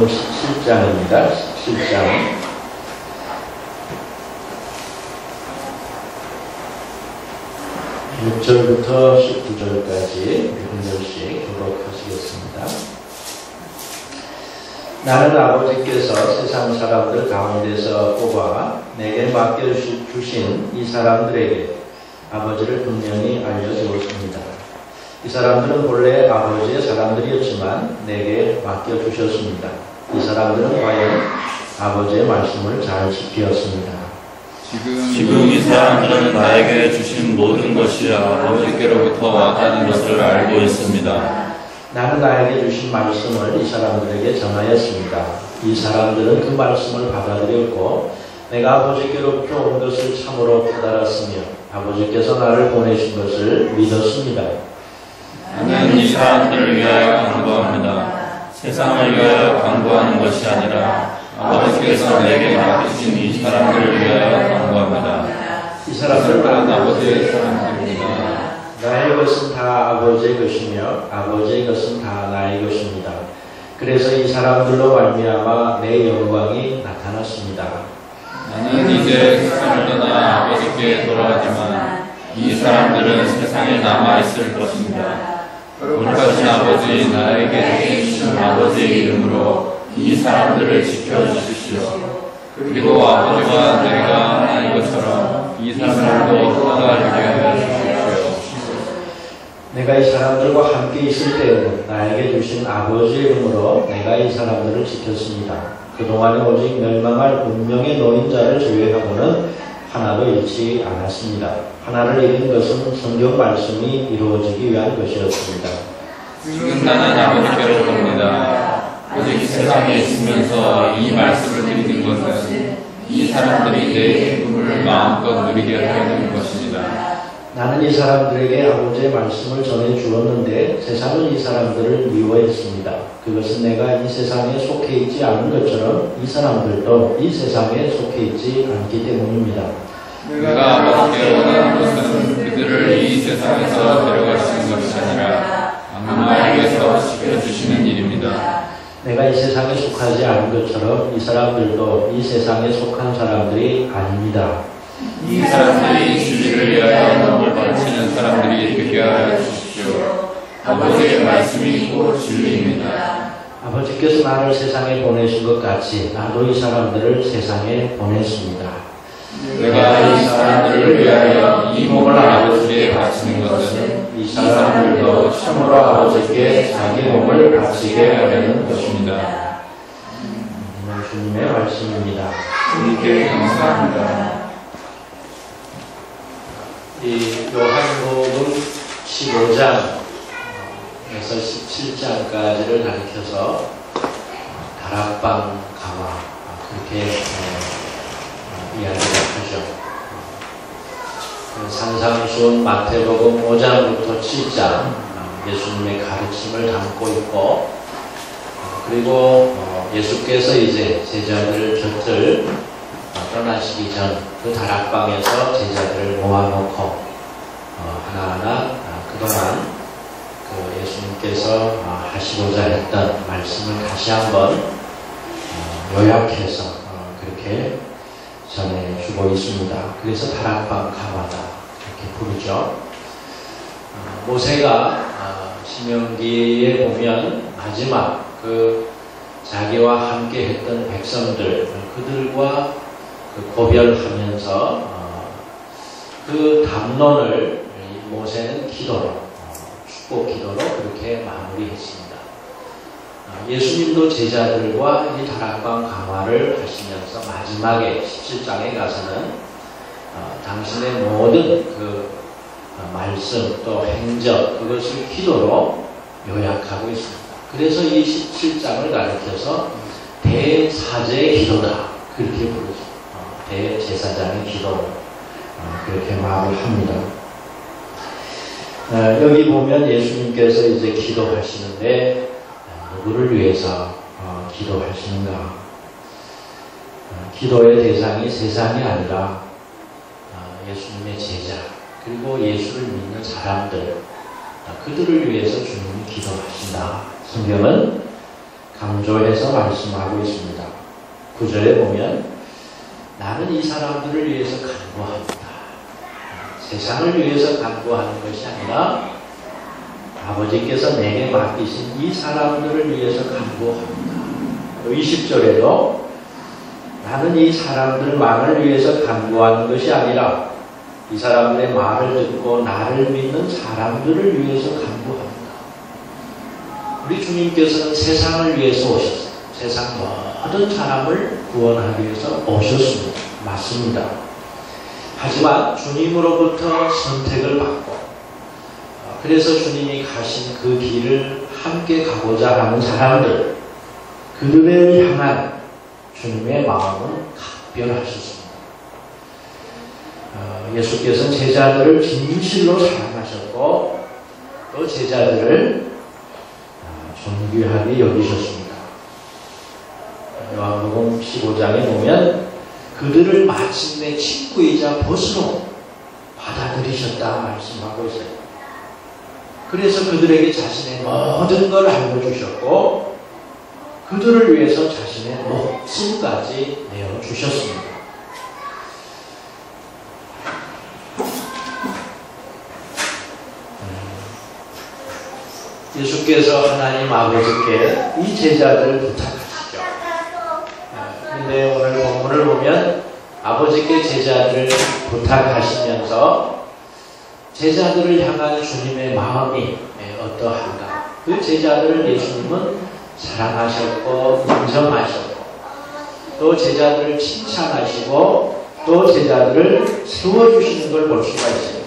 마태복음 17장입니다. 17장 6절부터 19절까지 한 절씩 교독하시겠습니다. 나는 아버지께서 세상 사람들 가운데서 뽑아 내게 맡겨주신 이 사람들에게 아버지를 분명히 알려주었습니다. 이 사람들은 본래 아버지의 사람들이었지만 내게 맡겨주셨습니다. 이 사람들은 과연 아버지의 말씀을 잘 지켰습니다. 지금 이 사람들은 나에게 주신 모든 것이 아버지께로부터 왔다는 것을 알고 있습니다. 나는 나에게 주신 말씀을 이 사람들에게 전하였습니다. 이 사람들은 그 말씀을 받아들였고 내가 아버지께로부터 온 것을 참으로 깨달았으며 아버지께서 나를 보내신 것을 믿었습니다. 나는 이 사람들을 위하여 간구합니다. 세상을 위하여 간구하는 것이 아니라 아버지께서 내게 맡기신 이 사람들을 위하여 간구합니다. 이 사람들은 아버지의 사람들입니다. 나의 것은 다 아버지의 것이며 아버지의 것은 다 나의 것입니다. 그래서 이 사람들로 말미암아 내 영광이 나타났습니다. 나는 이제 세상을 떠나 아버지께 돌아가지만 이 사람들은 세상에 남아있을 것입니다. 거룩하신 아버지, 나에게 주신 아버지의 이름으로 이 사람들을 지켜주십시오. 그리고 아버지와 내가 하나인 것처럼 이 사람들도 하나가 되게 하여 주십시오. 내가 이 사람들과 함께 있을 때에는 나에게 주신 아버지의 이름으로 내가 이 사람들을 지켰습니다. 그동안에 오직 멸망할 운명의 노인자를 제외하고는 하나도 잃지 않았습니다. 하나를 잃은 것은 성경 말씀이 이루어지기 위한 것이었습니다. 지금 나는 아버지께로 갑니다. 오직 세상에 있으면서 이 말씀을 드리는 것은 이 사람들이 내 기쁨을 마음껏 누리게 하려는 것입니다. 나는 이 사람들에게 아버지의 말씀을 전해 주었는데 세상은 이 사람들을 미워했습니다. 그것은 내가 이 세상에 속해 있지 않은 것처럼 이 사람들도 이 세상에 속해 있지 않기 때문입니다. 내가 아버지께 원하는 것은 그들을 이 세상에서 데려가시는 것이 아니라 악마에게서 지켜주시는 일입니다. 내가 이 세상에 속하지 않은 것처럼 이 사람들도 이 세상에 속한 사람들이 아닙니다. 이 사람들이 진리를 위하여 몸을 바치는 사람들이 되게 하여 주십시오. 아버지의 말씀이 곧 진리입니다. 아버지께서 나를 세상에 보내신 것 같이 나도 이 사람들을 세상에 보냈습니다. 내가 이 사람들을 위하여 이 몸을 아버지께 바치는 것은 이 사람들도 참으로 아버지께 자기 몸을 바치게 하려는 것입니다. 주님의 말씀입니다. 주님께 감사합니다. 이 요한복음 15장에서 17장까지를 가리켜서 다락방 강화 그렇게 이야기를 하죠. 상상순 마태복음 5장부터 7장 예수님의 가르침을 담고 있고 그리고 예수께서 이제 제자들을 곁을 떠나시기 전 그 다락방에서 제자들을 모아놓고 하나하나 그동안 그 예수님께서 하시고자 했던 말씀을 다시 한번 요약해서 그렇게 전해주고 있습니다. 그래서 다락방 강화다 이렇게 부르죠. 모세가 신명기에 보면 마지막 그 자기와 함께 했던 백성들 그들과 그 고별하면서 그 담론을 모세는 기도로 축복 기도로 그렇게 마무리했습니다. 예수님도 제자들과 이 다락방 강화를 하시면서 마지막에 17장에 가서는 당신의 모든 그 말씀 또 행적 그것을 기도로 요약하고 있습니다. 그래서 이 17장을 가리켜서 대사제의 기도다 그렇게 부르죠. 대제사장의 기도 그렇게 말을 합니다. 여기 보면 예수님께서 이제 기도하시는데 누구를 위해서 기도하시는가? 기도의 대상이 세상이 아니라 예수님의 제자 그리고 예수를 믿는 사람들 그들을 위해서 주님이 기도하신다. 성경은 강조해서 말씀하고 있습니다. 9절에 보면 나는 이 사람들을 위해서 간구합니다. 세상을 위해서 간구하는 것이 아니라 아버지께서 내게 맡기신 이 사람들을 위해서 간구합니다. 20절에도 나는 이 사람들만을 위해서 간구하는 것이 아니라 이 사람들의 말을 듣고 나를 믿는 사람들을 위해서 간구합니다. 우리 주님께서는 세상을 위해서 오셨어요. 세상 모든 사람을 구원하기 위해서 오셨습니다. 맞습니다. 하지만 주님으로부터 선택을 받고 그래서 주님이 가신 그 길을 함께 가고자 하는 사람들, 그들을 향한 주님의 마음은 각별하셨습니다. 예수께서는 제자들을 진실로 사랑하셨고 또 제자들을 존귀하게 여기셨습니다. 요한복음 15장에 보면 그들을 마침내 친구이자 벗으로 받아들이셨다 말씀하고 있어요. 그래서 그들에게 자신의 모든 걸 알려주셨고 그들을 위해서 자신의 목숨까지 내어주셨습니다. 예수께서 하나님 아버지께 이 제자들을 부탁하시죠. 그런데 오늘 본문을 보면 아버지께 제자들을 부탁하시면서 제자들을 향한 주님의 마음이 어떠한가? 그 제자들을 예수님은 사랑하셨고 인정하셨고 또 제자들을 칭찬하시고 또 제자들을 세워주시는 걸 볼 수가 있어요.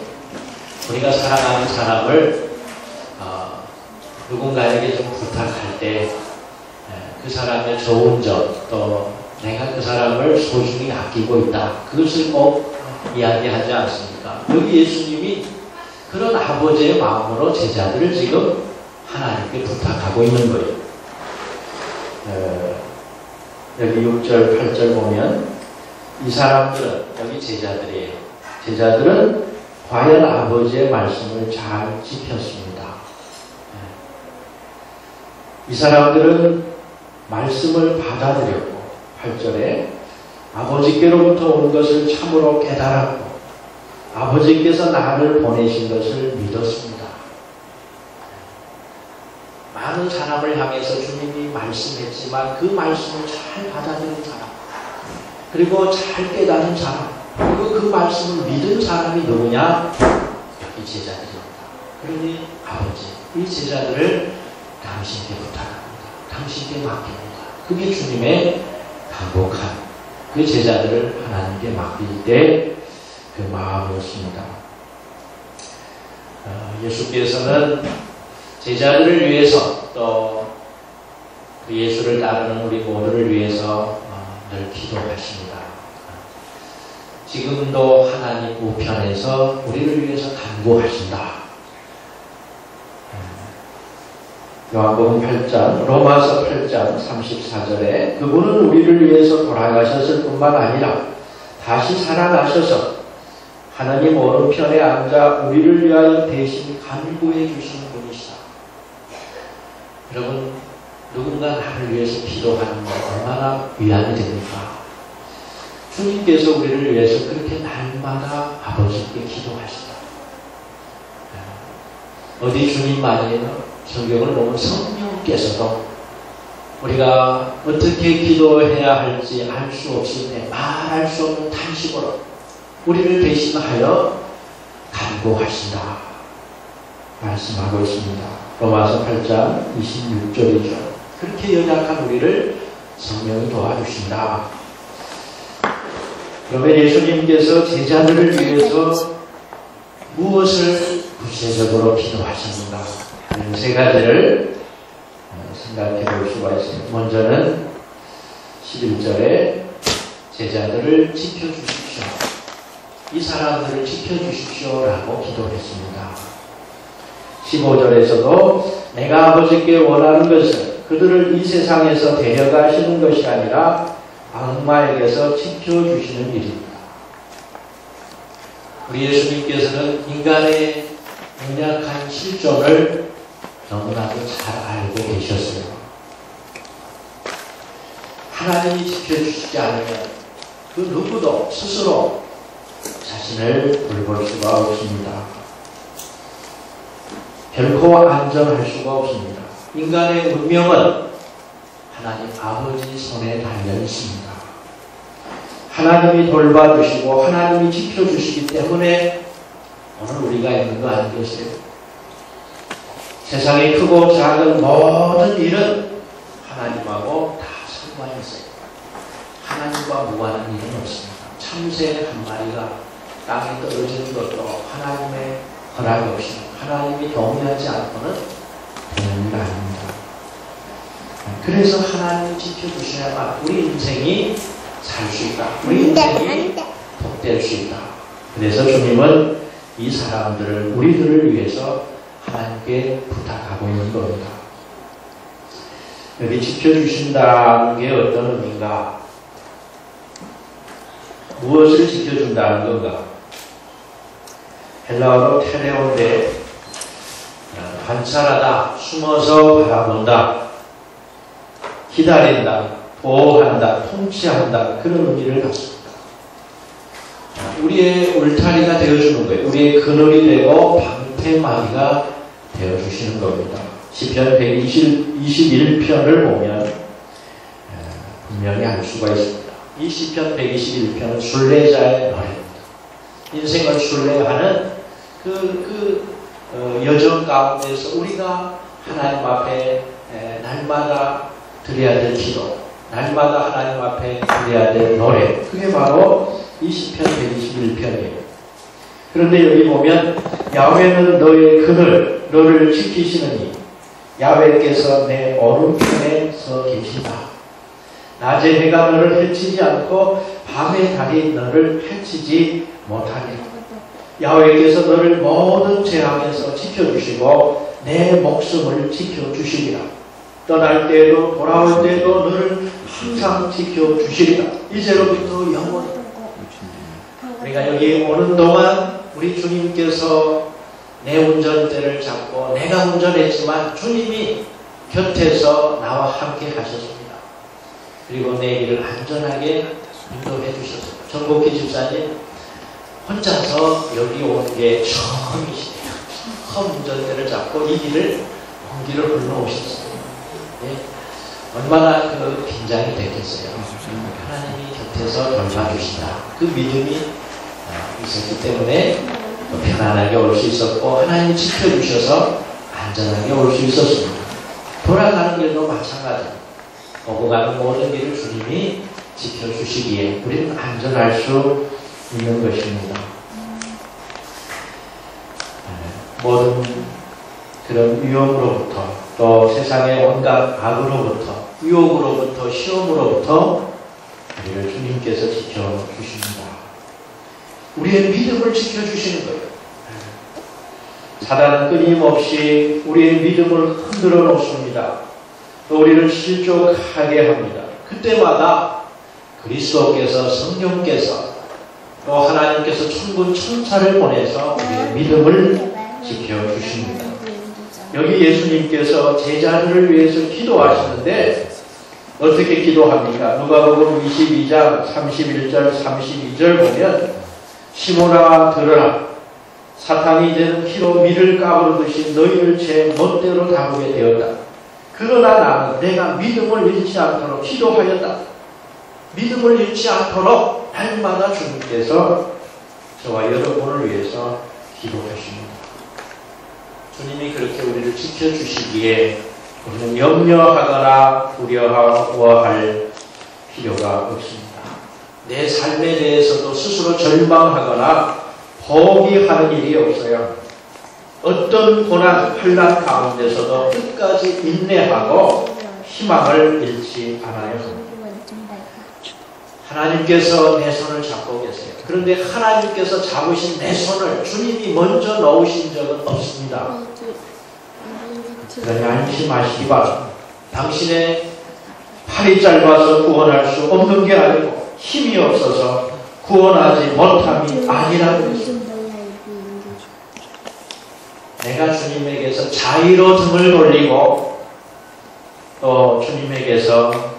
우리가 사랑하는 사람을 누군가에게 좀 부탁할 때 그 사람의 좋은 점 또 내가 그 사람을 소중히 아끼고 있다. 그것을 꼭 이야기하지 않습니까? 여기 예수님이 그런 아버지의 마음으로 제자들을 지금 하나님께 부탁하고 있는 거예요. 여기 6절, 8절 보면 이 사람들은 여기 제자들이에요. 제자들은 과연 아버지의 말씀을 잘 지켰습니다. 이 사람들은 말씀을 받아들였고 8절에 아버지께로부터 온 것을 참으로 깨달았고 아버지께서 나를 보내신 것을 믿었습니다. 많은 사람을 향해서 주님이 말씀했지만 그 말씀을 잘 받아들인 사람 그리고 잘 깨달은 사람 그리고 그 말씀을 믿은 사람이 누구냐? 이 제자들입니다. 그러니 아버지 이 제자들을 당신께 부탁합니다. 당신께 맡깁니다. 그게 주님의 간곡한 그 제자들을 하나님께 맡길 때 그 마음이었습니다. 예수께서는 제자들을 위해서 또 그 예수를 따르는 우리 모두를 위해서 늘 기도하십니다. 지금도 하나님 우편에서 우리를 위해서 간구하신다. 요한복음 8장, 로마서 8장 34절에 그분은 우리를 위해서 돌아가셨을 뿐만 아니라 다시 살아나셔서 하나님 오른편에 앉아 우리를 위하여 대신 간구해 주시는 분이시다. 여러분, 누군가 나를 위해서 기도하는 것 얼마나 위안이 됩니까? 주님께서 우리를 위해서 그렇게 날마다 아버지께 기도하시다. 어디 주님만이에요? 성경을 보면 성령께서도 우리가 어떻게 기도해야 할지 알 수 없을 때 말할 수 없는 탄식으로 우리를 대신하여 간구하신다 말씀하고 있습니다. 로마서 8장 26절이죠. 그렇게 연약한 우리를 성령이 도와주신다. 그러면 예수님께서 제자들을 위해서 무엇을 구체적으로 기도하셨는가? 세 가지를 생각해 볼 수가 있습니다. 먼저는 11절에 제자들을 지켜주십시오. 이 사람들을 지켜주십시오 라고 기도했습니다. 15절에서도 내가 아버지께 원하는 것은 그들을 이 세상에서 데려가시는 것이 아니라 악마에게서 지켜주시는 일입니다. 우리 예수님께서는 인간의 연약한 실존을 너무나도 잘 알고 계셨어요. 하나님이 지켜주시지 않으면 그 누구도 스스로 자신을 돌볼 수가 없습니다. 결코 안전할 수가 없습니다. 인간의 운명은 하나님 아버지 손에 달려 있습니다. 하나님이 돌봐주시고 하나님이 지켜주시기 때문에 오늘 우리가 있는 거 아니겠어요? 세상의 크고 작은 모든 일은 하나님하고 다 상관있어요. 하나님과 무관한 일은 없습니다. 참새 한 마리가 땅에 떨어지는 것도 하나님의 허락이 없이 하나님이 동의하지 않고는 되는 일 아닙니다. 그래서 하나님이 지켜주셔야만 우리 인생이 살 수 있다. 우리 인생이 복될 수 있다. 그래서 주님은 이 사람들을 우리들을 위해서 하나님께 부탁하고 있는 겁니다. 여기 지켜주신다는 게 어떤 의미인가? 무엇을 지켜준다는 건가? 헬라어로 테레온데 관찰하다, 숨어서 바라본다, 기다린다, 보호한다, 통치한다 그런 의미를 갖습니다. 우리의 울타리가 되어주는 거예요. 우리의 그늘이 되고 방패막이가 되어주시는 겁니다. 시편 121편을 보면 분명히 알 수가 있습니다. 이 시편 121편은 순례자의 노래입니다. 인생을 순례하는 여정 가운데서 우리가 하나님 앞에 날마다 드려야 될 기도, 날마다 하나님 앞에 드려야 될 노래, 그게 바로 이 시편 121편이에요. 그런데 여기 보면 야훼는 너의 그늘, 너를 지키시느니 야훼께서 내 오른편에 서 계시다. 낮에 해가 너를 해치지 않고 밤에 달이 너를 해치지 못하니 야훼께서 너를 모든 재앙에서 지켜주시고 내 목숨을 지켜주시리라. 떠날 때에도 돌아올 때에도 너를 항상 지켜주시리라. 이제로부터 영원히. 우리가 여기 오는 동안 우리 주님께서 내 운전대를 잡고 내가 운전했지만 주님이 곁에서 나와 함께 하셨습니다. 그리고 내 길을 안전하게 인도해 주셨습니다. 정복희 집사님 혼자서 여기 온 게 처음이시네요. 처음 운전대를 잡고 이 길을 온 길을 흘러오셨어요. 네? 얼마나 그 긴장이 됐겠어요. 하나님이 곁에서 돌봐주신다. 그 믿음이 있었기 때문에 편안하게 올 수 있었고 하나님이 지켜주셔서 안전하게 올 수 있었습니다. 돌아가는 길도 마찬가지입니다. 오고 가는 모든 길을 주님이 지켜주시기에 우리는 안전할 수 있는 것입니다. 모든 그런 위험으로부터 또 세상의 온갖 악으로부터 유혹으로부터 시험으로부터 우리를 주님께서 지켜주십니다. 우리의 믿음을 지켜주시는 거예요. 사단은 끊임없이 우리의 믿음을 흔들어 놓습니다. 또 우리를 실족하게 합니다. 그때마다 그리스도께서 성령께서 또 하나님께서 천군 천사를 보내서 우리의 믿음을 지켜주십니다. 여기 예수님께서 제자들을 위해서 기도하시는데 어떻게 기도합니까? 누가복음 22장 31절 32절 보면 시몬아 들으라. 사탄이 이제는 피로 밀을 까부르듯이 너희를 제 멋대로 다루게 되었다. 그러나 나는 내가 믿음을 잃지 않도록 기도하였다. 믿음을 잃지 않도록 날마다 주님께서 저와 여러분을 위해서 기도하십니다. 주님이 그렇게 우리를 지켜주시기에 우리는 염려하거나 두려워할 필요가 없습니다. 내 삶에 대해서도 스스로 절망하거나 포기하는 일이 없어요. 어떤 고난, 환난 가운데서도 끝까지 인내하고 희망을 잃지 않아요. 하나님께서 내 손을 잡고 계세요. 그런데 하나님께서 잡으신 내 손을 주님이 먼저 놓으신 적은 없습니다. 그러니 안심하시기 바랍니다. 당신의 팔이 짧아서 구원할 수 없는 게 아니고 힘이 없어서 구원하지 못함이 아니라고 했습니다. 내가 주님에게서 자의로 등을 돌리고 또 주님에게서